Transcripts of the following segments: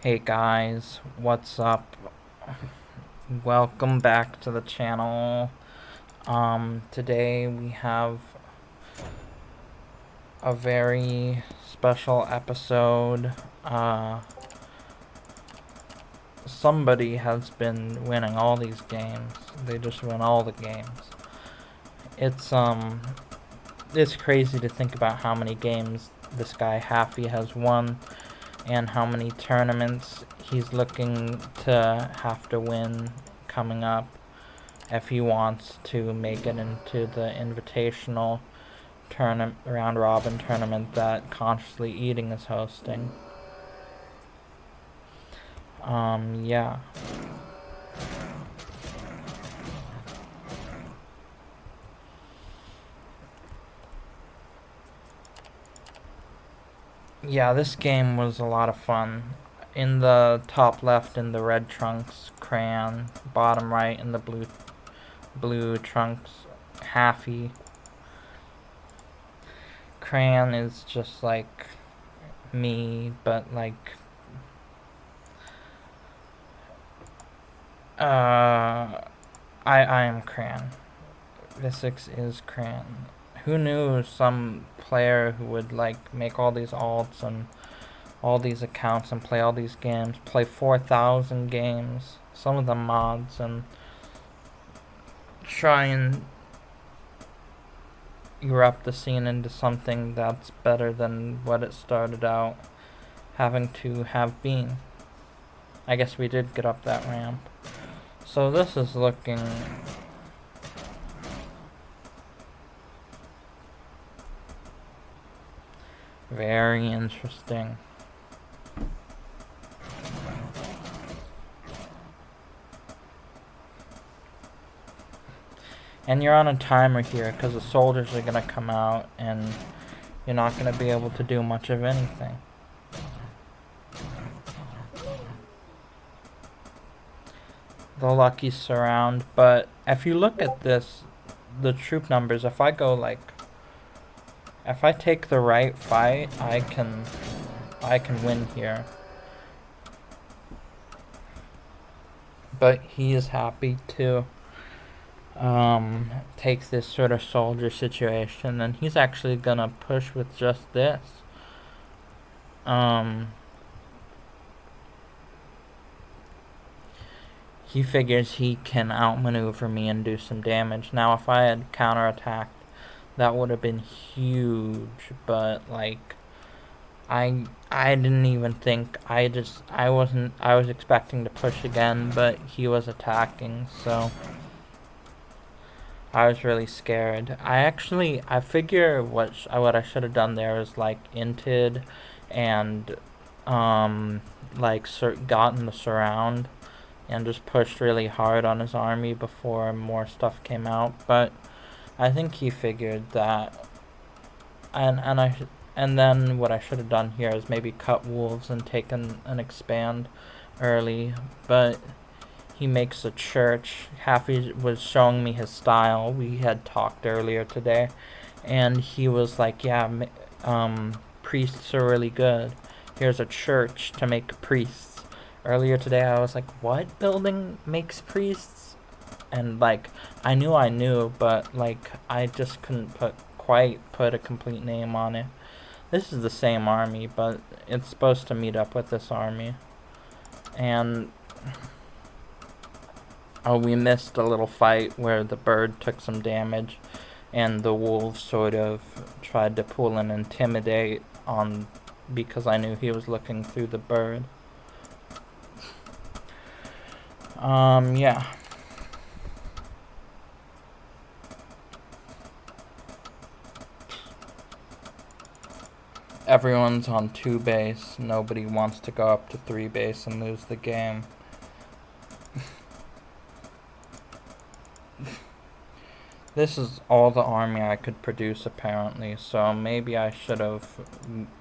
Hey guys, what's up? Welcome back to the channel. Today we have a very special episode. Somebody has been winning all these games. They just win all the games. It's crazy to think about how many games this guy Haffey has won and how many tournaments he's looking to have to win coming up if he wants to make it into the invitational tournament, round robin tournament that Consciously Eating is hosting. Yeah. Yeah, this game was a lot of fun. In the top left in the red trunks, Crayon. Bottom right in the blue trunks, Haffey. Crayon is just like me, but like I am Crayon. Visix is Crayon. Who knew some player who would like make all these alts and all these accounts and play all these games, play 4,000 games, some of them mods, and try and erupt the scene into something that's better than what it started out having to have been. I guess we did get up that ramp. So this is looking very interesting. And you're on a timer here because the soldiers are going to come out and you're not going to be able to do much of anything. The lucky surround, but if you look at this, the troop numbers, if I take the right fight, I can win here. But he is happy to take this sort of soldier situation, and he's actually gonna push with just this. He figures he can outmaneuver me and do some damage. Now, if I had counterattacked, that would have been huge, but like I didn't even think. I was expecting to push again, but he was attacking, so I was really scared. I figure what I should have done there is like inted and gotten the surround and just pushed really hard on his army before more stuff came out. But I think he figured that, and then what I should have done here is maybe cut wolves and taken an expand early, but he makes a church. Haffey was showing me his style. We had talked earlier today, and he was like, yeah, priests are really good. Here's a church to make priests. Earlier today I was like, what building makes priests? And like, I knew, but like, I just couldn't put a complete name on it. This is the same army, but it's supposed to meet up with this army. And we missed a little fight where the bird took some damage and the wolves sort of tried to pull and intimidate on because I knew he was looking through the bird. Yeah. Everyone's on 2 base. Nobody wants to go up to 3 base and lose the game. This is all the army I could produce apparently, so maybe I should have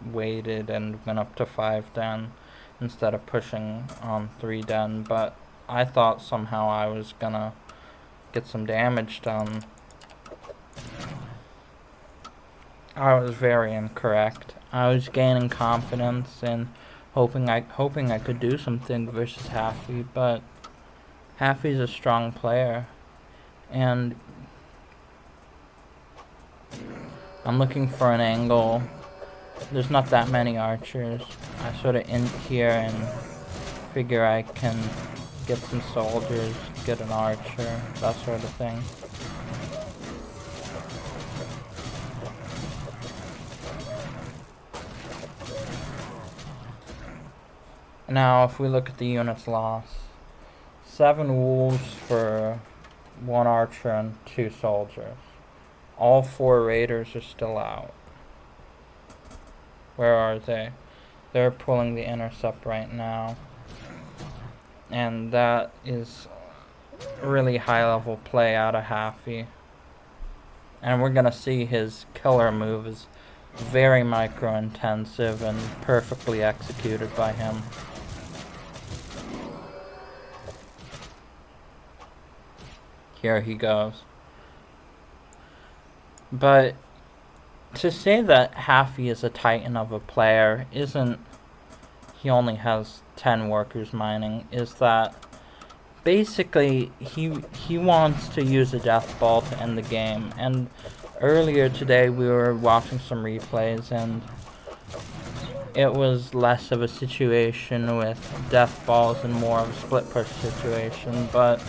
waited and went up to 5 den instead of pushing on 3 den, but I thought somehow I was gonna get some damage done. I was very incorrect. I was gaining confidence, and hoping I could do something versus Haffey, but Haffey's a strong player, and I'm looking for an angle. There's not that many archers. I sort of in here and figure I can get some soldiers, get an archer, that sort of thing. Now, if we look at the units lost, 7 wolves for 1 archer and 2 soldiers. All 4 raiders are still out. Where are they? They're pulling the intercept right now. And that is really high level play out of Haffey. And we're gonna see his killer move is very micro intensive and perfectly executed by him. Here he goes. But to say that Haffey is a titan of a player isn't he only has 10 workers mining, is that basically he wants to use a death ball to end the game. And earlier today we were watching some replays and it was less of a situation with death balls and more of a split push situation, but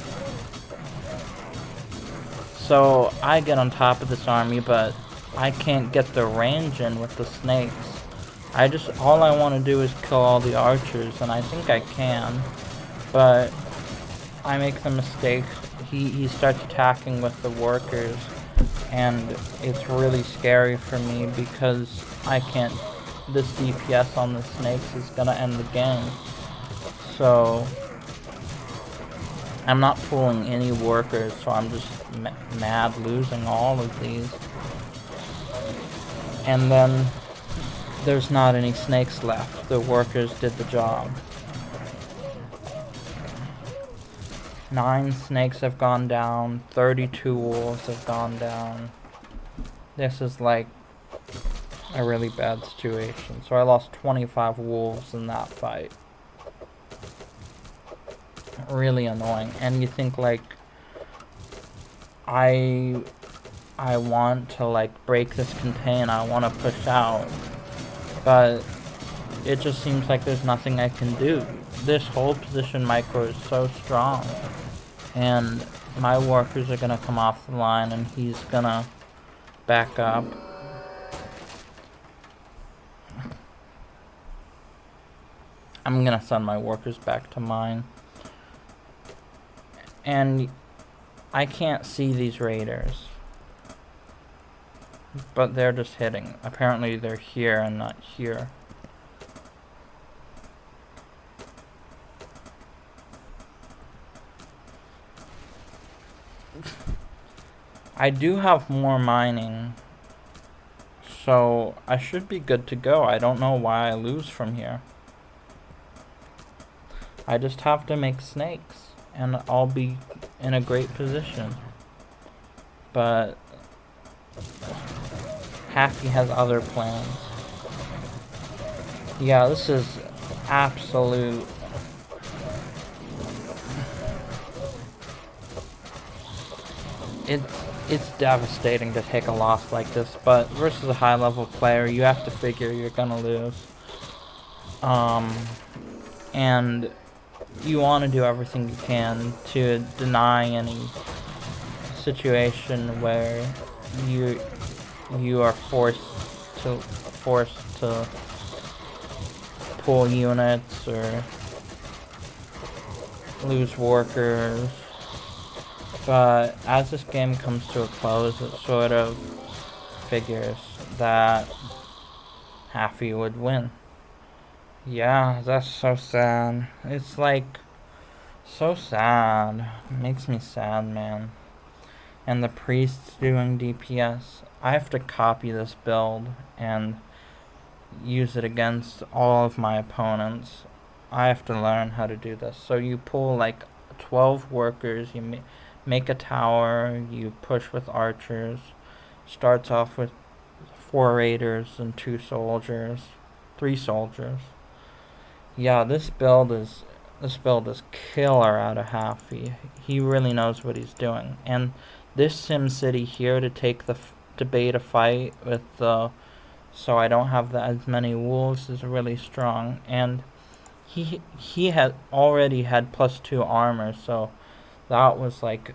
so I get on top of this army, but I can't get the range in with the snakes. All I want to do is kill all the archers, and I think I can, but I make the mistake. He starts attacking with the workers, and it's really scary for me because I can't. This DPS on the snakes is gonna end the game. So I'm not pulling any workers, so I'm just mad losing all of these. And then there's not any snakes left. The workers did the job. 9 snakes have gone down, 32 wolves have gone down. This is like a really bad situation. So I lost 25 wolves in that fight. Really annoying. And you think like I want to like break this contain, I want to push out, but it just seems like there's nothing I can do. This whole position micro is so strong, and my workers are gonna come off the line and he's gonna back up. I'm gonna send my workers back to mine. And I can't see these raiders, but they're just hitting. Apparently they're here and not here. I do have more mining, so I should be good to go. I don't know why I lose from here. I just have to make snakes and I'll be in a great position. But Haffey has other plans. Yeah, this is absolute. It's devastating to take a loss like this, but versus a high level player, you have to figure you're gonna lose. And you want to do everything you can to deny any situation where you are forced to pull units or lose workers. But as this game comes to a close, it sort of figures that Haffey would win. Yeah, that's so sad. It's like so sad. It makes me sad, man. And the priest's doing DPS. I have to copy this build and use it against all of my opponents. I have to learn how to do this. So you pull like 12 workers, you make a tower, you push with archers. Starts off with 4 raiders and 2 soldiers, 3 soldiers. Yeah, this build is killer out of Haffey. He really knows what he's doing. And this SimCity here to take the debate a fight with the so I don't have as many wolves is really strong. And he had already had +2 armor, so that was like,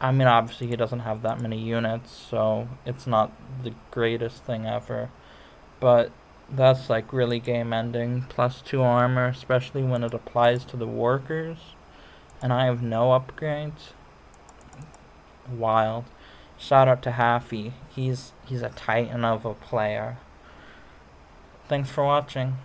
I mean, obviously he doesn't have that many units, so it's not the greatest thing ever, but that's like really game ending. +2 armor, especially when it applies to the workers, and I have no upgrades. Wild. Shout out to Haffey. He's a titan of a player. Thanks for watching.